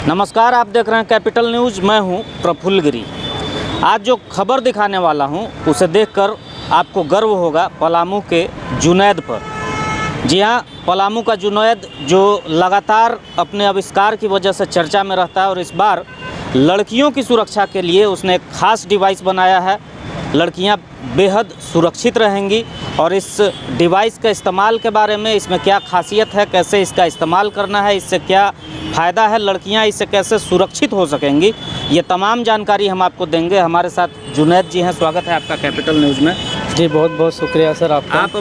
नमस्कार, आप देख रहे हैं कैपिटल न्यूज़। मैं हूं प्रफुल्ल गिरी। आज जो खबर दिखाने वाला हूं उसे देखकर आपको गर्व होगा पलामू के जुनैद पर। जी हां, पलामू का जुनैद जो लगातार अपने आविष्कार की वजह से चर्चा में रहता है और इस बार लड़कियों की सुरक्षा के लिए उसने एक खास डिवाइस बनाया है। लड़कियां बेहद सुरक्षित रहेंगी और इस डिवाइस के इस्तेमाल के बारे में, इसमें क्या खासियत है, कैसे इसका इस्तेमाल करना है, इससे क्या फ़ायदा है, लड़कियां इससे कैसे सुरक्षित हो सकेंगी, ये तमाम जानकारी हम आपको देंगे। हमारे साथ जुनैद जी हैं, स्वागत है आपका कैपिटल न्यूज़ में। जी बहुत बहुत शुक्रिया सर आपका। आप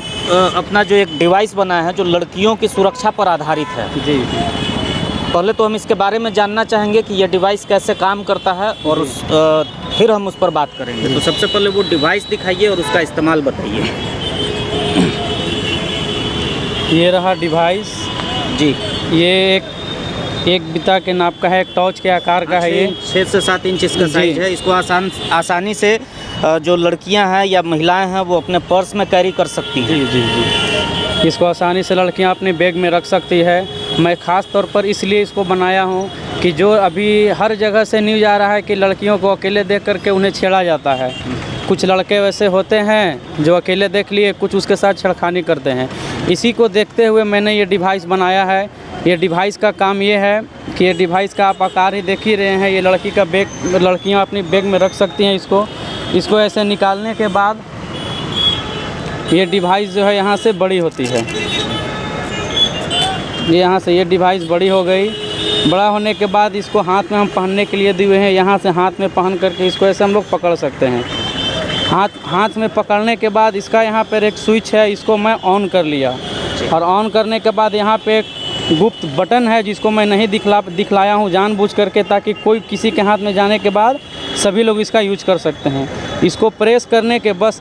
अपना जो एक डिवाइस बनाया है जो लड़कियों की सुरक्षा पर आधारित है, जी पहले तो हम इसके बारे में जानना चाहेंगे कि यह डिवाइस कैसे काम करता है और फिर हम उस पर बात करेंगे। तो सबसे पहले वो डिवाइस दिखाइए और उसका इस्तेमाल बताइए। ये रहा डिवाइस जी। ये एक बिता के नाप का है, एक टॉर्च के आकार का है। ये 6 से 7 इंच इसका साइज है। इसको आसानी से जो लड़कियां हैं या महिलाएं हैं वो अपने पर्स में कैरी कर सकती हैं। जी जी जी, इसको आसानी से लड़कियां अपने बैग में रख सकती है। मैं ख़ास तौर पर इसलिए इसको बनाया हूं कि जो अभी हर जगह से न्यूज़ आ रहा है कि लड़कियों को अकेले देख करके उन्हें छेड़ा जाता है। कुछ लड़के वैसे होते हैं जो अकेले देख लिए, कुछ उसके साथ छेड़खानी करते हैं। इसी को देखते हुए मैंने ये डिवाइस बनाया है। ये डिवाइस का काम ये है कि ये डिवाइस का आप आकार ही देख ही रहे हैं। ये लड़की का बैग, लड़कियां अपनी बैग में रख सकती हैं। इसको ऐसे निकालने के बाद ये डिवाइस जो है यहाँ से बड़ी होती है। यहाँ से ये डिवाइस बड़ी हो गई। बड़ा होने के बाद इसको हाथ में हम पहनने के लिए दिए हुए हैं। यहाँ से हाथ में पहन करके इसको ऐसे हम लोग पकड़ सकते हैं। हाथ में पकड़ने के बाद इसका यहाँ पर एक स्विच है, इसको मैं ऑन कर लिया। और ऑन करने के बाद यहाँ पे एक गुप्त बटन है जिसको मैं नहीं दिखलाया हूँ जानबूझ करके, ताकि कोई किसी के हाथ में जाने के बाद सभी लोग इसका यूज कर सकते हैं। इसको प्रेस करने के बस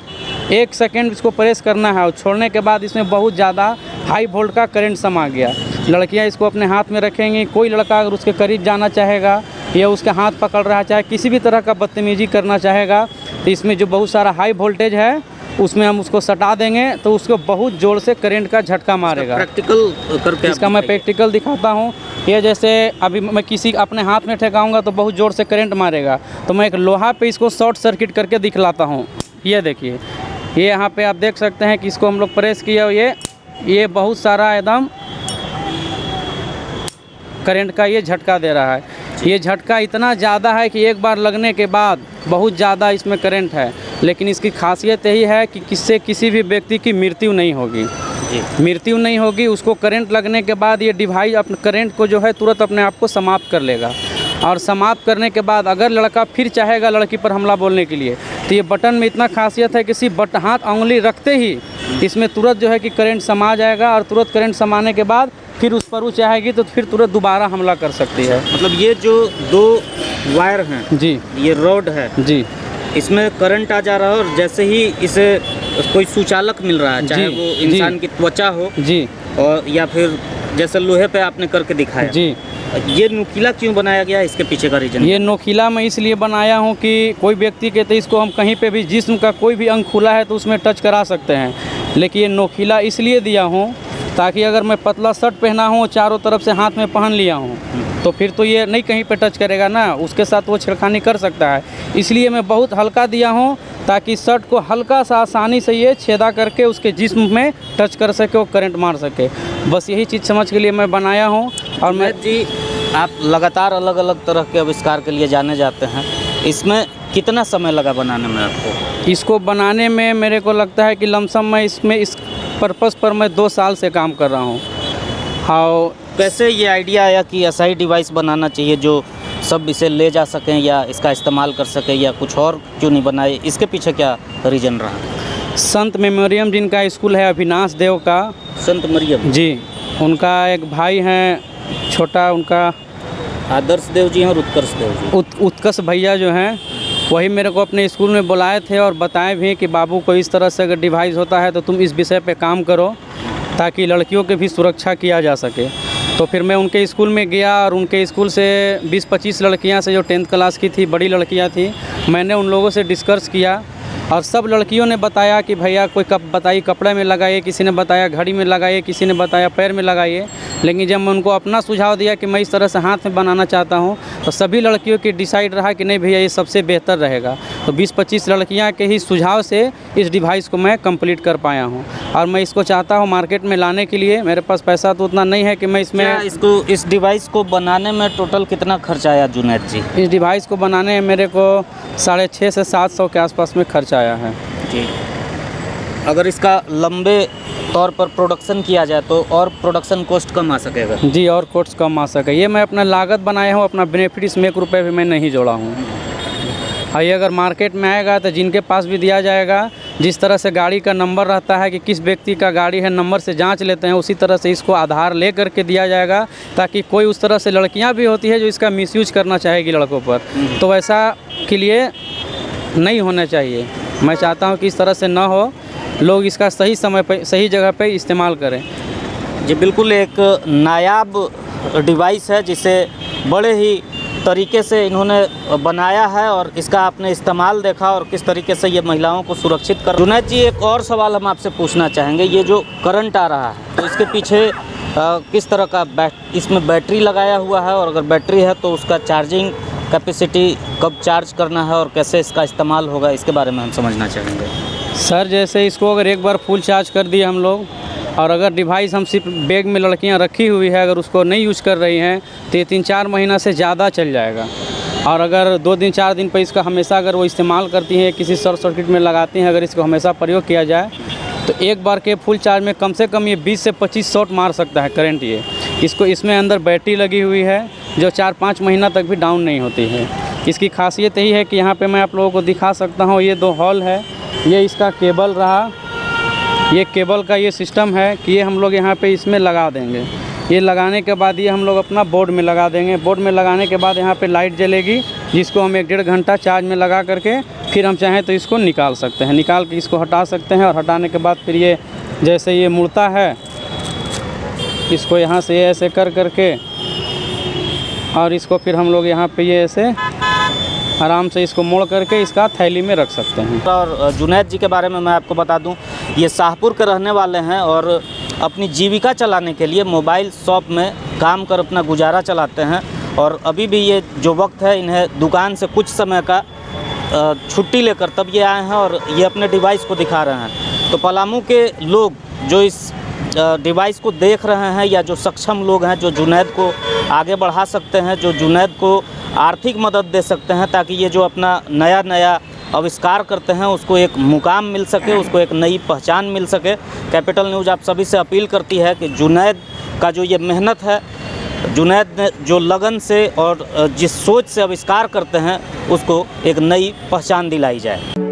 1 सेकेंड इसको प्रेस करना है और छोड़ने के बाद इसमें बहुत ज़्यादा हाई वोल्ट का करंट समा गया। लड़कियां इसको अपने हाथ में रखेंगी। कोई लड़का अगर उसके करीब जाना चाहेगा या उसके हाथ पकड़ रहा है, चाहे किसी भी तरह का बदतमीजी करना चाहेगा, तो इसमें जो बहुत सारा हाई वोल्टेज है उसमें हम उसको सटा देंगे तो उसको बहुत ज़ोर से करंट का झटका मारेगा। प्रैक्टिकल करके इसका मैं प्रैक्टिकल दिखाता हूँ। ये जैसे अभी मैं किसी अपने हाथ में ठेकाऊंगा तो बहुत ज़ोर से करंट मारेगा, तो मैं एक लोहा पे इसको शॉर्ट सर्किट करके दिखलाता हूँ। ये देखिए, ये यहाँ पे आप देख सकते हैं कि इसको हम लोग प्रेस किया, ये बहुत सारा एकदम करंट का ये झटका दे रहा है। ये झटका इतना ज़्यादा है कि एक बार लगने के बाद बहुत ज़्यादा इसमें करंट है, लेकिन इसकी खासियत यही है कि किससे किसी भी व्यक्ति की मृत्यु नहीं होगी। मृत्यु नहीं होगी। उसको करंट लगने के बाद ये डिवाइस अपने करंट को जो है तुरंत अपने आप को समाप्त कर लेगा। और समाप्त करने के बाद अगर लड़का फिर चाहेगा लड़की पर हमला बोलने के लिए, तो ये बटन में इतना खासियत है कि सिर्फ हाथ उंगली रखते ही इसमें तुरंत जो है कि करंट समा जाएगा। और तुरंत करंट समाने के बाद फिर उस पर वो चाहेगी तो फिर तुरंत दोबारा हमला कर सकती है। मतलब ये जो 2 वायर हैं जी, ये रॉड है जी, इसमें करंट आ जा रहा है और जैसे ही इसे कोई सुचालक मिल रहा है, चाहे वो इंसान की त्वचा हो जी, और या फिर जैसे लोहे पे आपने करके दिखाया जी, ये नोकीला क्यों बनाया गया, इसके पीछे का रीजन? ये नोकीला मैं इसलिए बनाया हूँ कि कोई व्यक्ति कहते इसको हम कहीं पे भी जिस्म का कोई भी अंग खुला है तो उसमें टच करा सकते हैं, लेकिन ये नोकीला इसलिए दिया हूँ ताकि अगर मैं पतला शर्ट पहना हूँ, चारों तरफ से हाथ में पहन लिया हूँ, तो फिर तो ये नहीं कहीं पे टच करेगा ना, उसके साथ वो छेड़खानी कर सकता है। इसलिए मैं बहुत हल्का दिया हूँ ताकि शर्ट को हल्का सा आसानी से ये छेदा करके उसके जिस्म में टच कर सके, वो करंट मार सके। बस यही चीज़ समझ के लिए मैं बनाया हूँ। और मैं जी, आप लगातार अलग अलग तरह के आविष्कार के लिए जाने जाते हैं, इसमें कितना समय लगा बनाने में आपको? इसको बनाने में मेरे को लगता है कि लमसम मैं इस पर्पस पर मैं 2 साल से काम कर रहा हूँ। हाँ, कैसे ये आइडिया आया कि ऐसा ही डिवाइस बनाना चाहिए जो सब इसे ले जा सकें या इसका इस्तेमाल कर सकें, या कुछ और क्यों नहीं बनाए, इसके पीछे क्या रीज़न रहा? संत मेमोरियम जिनका स्कूल है अविनाश देव का, संत मरियम जी, उनका एक भाई हैं छोटा, उनका आदर्श देव जी हैं और उत्कर्ष देव जी, उत्कर्ष भैया जो हैं, वही मेरे को अपने स्कूल में बुलाए थे और बताए भी कि बाबू को इस तरह से अगर डिवाइस होता है तो तुम इस विषय पे काम करो ताकि लड़कियों की भी सुरक्षा किया जा सके। तो फिर मैं उनके स्कूल में गया और उनके स्कूल से 20-25 लड़कियां से जो 10th क्लास की थी, बड़ी लड़कियां थी, मैंने उन लोगों से डिस्कस किया और सब लड़कियों ने बताया कि भैया कोई बताइए कपड़े में लगाइए, किसी ने बताया घड़ी में लगाइए, किसी ने बताया पैर में लगाइए। लेकिन जब मैं उनको अपना सुझाव दिया कि मैं इस तरह से हाथ में बनाना चाहता हूँ, तो सभी लड़कियों की डिसाइड रहा कि नहीं भैया ये सबसे बेहतर रहेगा। तो 20-25 लड़कियाँ के ही सुझाव से इस डिवाइस को मैं कंप्लीट कर पाया हूँ। और मैं इसको चाहता हूँ मार्केट में लाने के लिए। मेरे पास पैसा तो उतना नहीं है कि मैं इसमें इस डिवाइस को बनाने में टोटल कितना खर्च आया जुनैद जी? इस डिवाइस को बनाने में मेरे को 650 से 700 के आसपास में खर्च आया है जी। अगर इसका लंबे तौर पर प्रोडक्शन किया जाए तो और प्रोडक्शन कॉस्ट कम आ सकेगा जी, और कॉस्ट कम आ सके। ये मैं अपना लागत बनाया हूँ, अपना बेनिफिट इसमें 1 रुपये भी मैं नहीं जोड़ा हूँ। और ये अगर मार्केट में आएगा तो जिनके पास भी दिया जाएगा, जिस तरह से गाड़ी का नंबर रहता है कि किस व्यक्ति का गाड़ी है, नंबर से जांच लेते हैं, उसी तरह से इसको आधार ले करके दिया जाएगा, ताकि कोई उस तरह से लड़कियां भी होती है जो इसका मिसयूज करना चाहेगी लड़कों पर, तो वैसा के लिए नहीं होना चाहिए। मैं चाहता हूं कि इस तरह से ना हो, लोग इसका सही समय पर सही जगह पर इस्तेमाल करें। जी बिल्कुल, एक नायाब डिवाइस है जिसे बड़े ही तरीके से इन्होंने बनाया है और इसका आपने इस्तेमाल देखा और किस तरीके से ये महिलाओं को सुरक्षित कर। जुनैद जी, एक और सवाल हम आपसे पूछना चाहेंगे। ये जो करंट आ रहा है तो इसके पीछे किस तरह का इसमें बैटरी लगाया हुआ है, और अगर बैटरी है तो उसका चार्जिंग कैपेसिटी कब चार्ज करना है और कैसे इसका इस्तेमाल होगा, इसके बारे में हम समझना चाहेंगे। सर, जैसे इसको अगर एक बार फुल चार्ज कर दिए हम लोग, और अगर डिवाइस हम सिर्फ बैग में लड़कियां रखी हुई है, अगर उसको नहीं यूज़ कर रही हैं तो ये 3-4 महीना से ज़्यादा चल जाएगा। और अगर 2 दिन 4 दिन पर इसका हमेशा अगर वो इस्तेमाल करती हैं, किसी शॉर्ट सर्किट में लगाती हैं, अगर इसको हमेशा प्रयोग किया जाए तो एक बार के फुल चार्ज में कम से कम ये 20 से 25 शॉट मार सकता है करंट। ये इसमें अंदर बैटरी लगी हुई है जो 4-5 महीना तक भी डाउन नहीं होती है। इसकी खासियत यही है कि यहाँ पे मैं आप लोगों को दिखा सकता हूँ, ये 2 हॉल है, ये इसका केबल रहा, ये केबल का ये सिस्टम है कि ये हम लोग यहाँ पे इसमें लगा देंगे। ये लगाने के बाद ये हम लोग अपना बोर्ड में लगा देंगे। बोर्ड में लगाने के बाद यहाँ पे लाइट जलेगी, जिसको हम 1-1.5 घंटा चार्ज में लगा करके फिर हम चाहें तो इसको निकाल सकते हैं, निकाल के इसको हटा सकते हैं। और हटाने के बाद फिर ये जैसे ये मुड़ता है, इसको यहाँ से ऐसे कर करके और इसको फिर हम लोग यहाँ पे ये ऐसे आराम से इसको मोड़ करके इसका थैली में रख सकते हैं। और जुनैद जी के बारे में मैं आपको बता दूं, ये शाहपुर के रहने वाले हैं और अपनी जीविका चलाने के लिए मोबाइल शॉप में काम कर अपना गुजारा चलाते हैं। और अभी भी ये जो वक्त है, इन्हें दुकान से कुछ समय का छुट्टी लेकर तब ये आए हैं और ये अपने डिवाइस को दिखा रहे हैं। तो पलामू के लोग जो इस डिवाइस को देख रहे हैं, या जो सक्षम लोग हैं जो जुनैद को आगे बढ़ा सकते हैं, जो जुनैद को आर्थिक मदद दे सकते हैं, ताकि ये जो अपना नया आविष्कार करते हैं उसको एक मुकाम मिल सके, उसको एक नई पहचान मिल सके। कैपिटल न्यूज़ आप सभी से अपील करती है कि जुनैद का जो ये मेहनत है, जुनैद ने जो लगन से और जिस सोच से आविष्कार करते हैं, उसको एक नई पहचान दिलाई जाए।